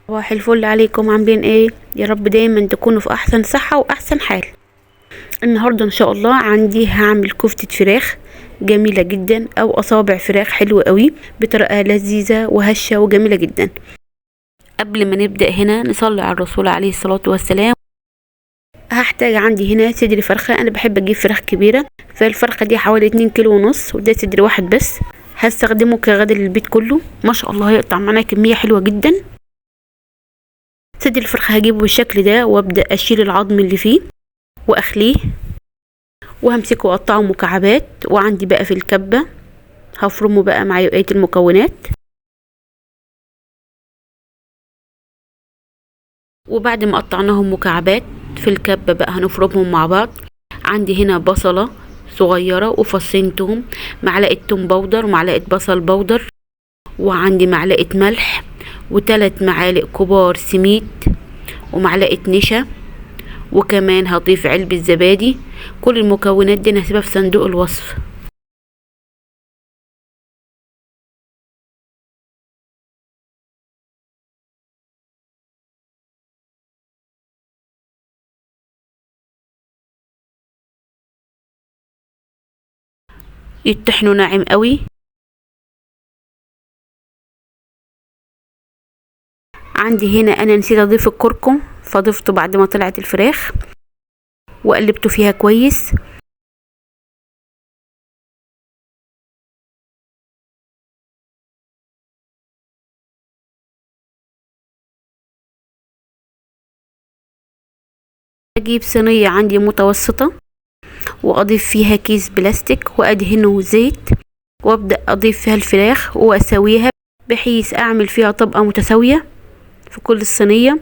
صباح الفل عليكم، عاملين ايه؟ يا رب دايما تكونوا في احسن صحة واحسن حال. النهاردة ان شاء الله عندي هعمل كفتة فراخ جميلة جدا او اصابع فراخ حلوة قوي بطريقة لذيذة وهشة وجميلة جدا. قبل ما نبدأ هنا نصلي على الرسول عليه الصلاة والسلام. هحتاج عندي هنا صدر فرخة، انا بحب اجيب فراخ كبيرة، فالفرخة دي حوالي 2 كيلو ونص، وده صدر واحد بس. هستخدمه كغدا للبيت كله، ما شاء الله هيقطع معانا كمية حلوة جدا. صدر الفرخة هجيبه بالشكل ده وابدأ اشيل العظم اللي فيه واخليه، وهمسكه واقطعه مكعبات. وعندي بقى في الكبة هفرمه بقى مع بقية المكونات. وبعد ما قطعناهم مكعبات في الكبة بقى هنفرمهم مع بعض. عندي هنا بصلة صغيرة وفصين توم، معلقة توم بودر ومعلقة بصل بودر، وعندي معلقة ملح و3 معالق كبار سميد ومعلقة نشا، وكمان هضيف علبة زبادي. كل المكونات دي انا هسيبها في صندوق الوصف. يطحنوا ناعم قوي. عندي هنا انا نسيت اضيف الكركم، فضفته بعد ما طلعت الفراخ وقلبته فيها كويس. اجيب صينية عندي متوسطة واضيف فيها كيس بلاستيك وادهنه زيت، وابدأ اضيف فيها الفراخ واسويها بحيث اعمل فيها طبقة متساوية في كل الصينية.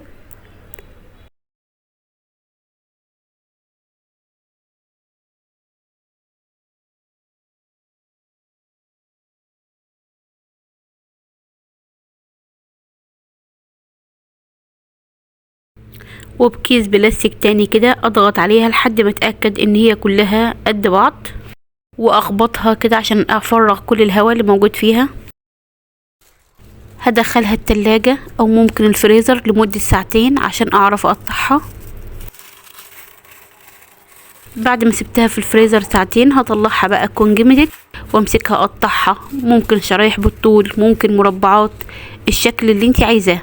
وبكيس بلاستيك تاني كده اضغط عليها لحد ما اتأكد ان هي كلها قد بعض، واخبطها كده عشان افرغ كل الهواء اللي موجود فيها. هدخلها التلاجة او ممكن الفريزر لمدة ساعتين عشان اعرف اقطعها. بعد ما سبتها في الفريزر ساعتين هطلعها بقى تكون جمدت، وامسكها اقطعها، ممكن شرايح بالطول ممكن مربعات، الشكل اللي انت عايزاه.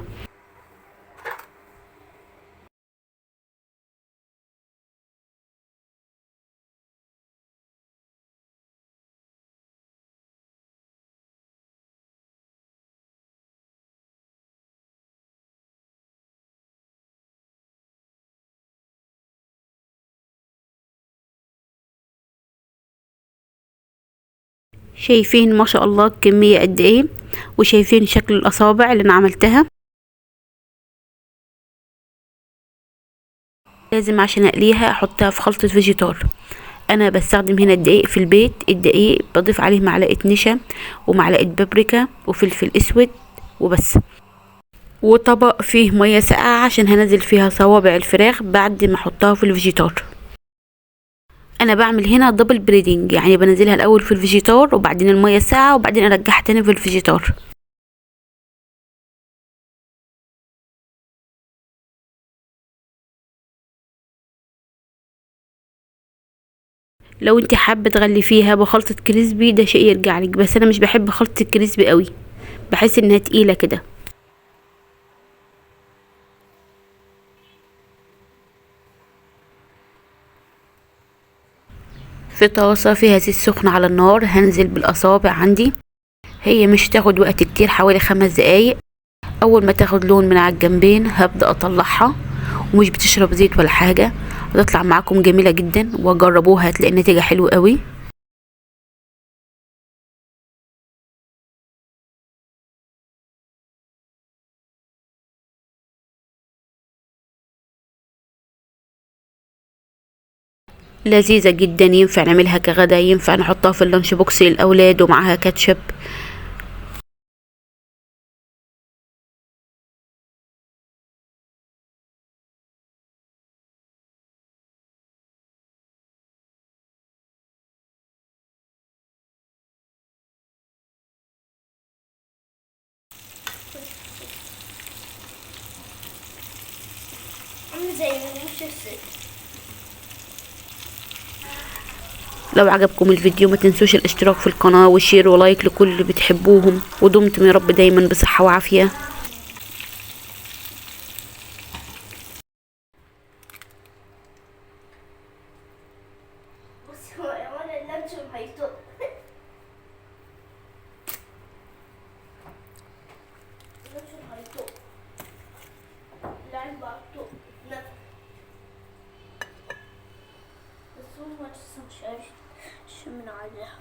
شايفين ما شاء الله الكمية قد ايه، وشايفين شكل الاصابع اللي انا عملتها. لازم عشان اقليها احطها في خلطة فيجيتار. انا بستخدم هنا الدقيق في البيت، الدقيق بضيف عليه معلقة نشا ومعلقة بابريكا وفلفل اسود وبس. وطبق فيه مية ساقعة عشان هنزل فيها صوابع الفراخ بعد ما احطها في الفيجيتار. انا بعمل هنا دبل بريدنج، يعني بنزلها الاول في الفيجيتار وبعدين المية ساقعة وبعدين ارجعها تاني في الفيجيتار. لو انت حابة تغلفيها بخلطة كريسبي ده شيء يرجعلك، بس انا مش بحب خلطة الكريسبي قوي، بحس انها تقيلة كده. في طاسة فيها زيت سخن على النار هنزل بالاصابع عندي. هي مش تاخد وقت كتير، حوالي 5 دقايق. اول ما تاخد لون من على الجنبين هبدأ اطلعها، ومش بتشرب زيت ولا حاجة، هتطلع معاكم جميلة جدا، وجربوها هتلاقي النتيجة حلوة قوي. لذيذة جدا، ينفع نعملها كغدا، ينفع نحطها في اللانش بوكس للاولاد ومعاها كاتشب. عامل زي رموش الست. لو عجبكم الفيديو ما تنسوش الاشتراك في القناة والشير ولايك لكل اللي بتحبوهم، ودمتم يا رب دايما بصحة وعافية. بص هو يا ماما اللانشون هيطق. اللانشون هيطق. العلبة هتطق. بس هو لسه مش عارف من عليها.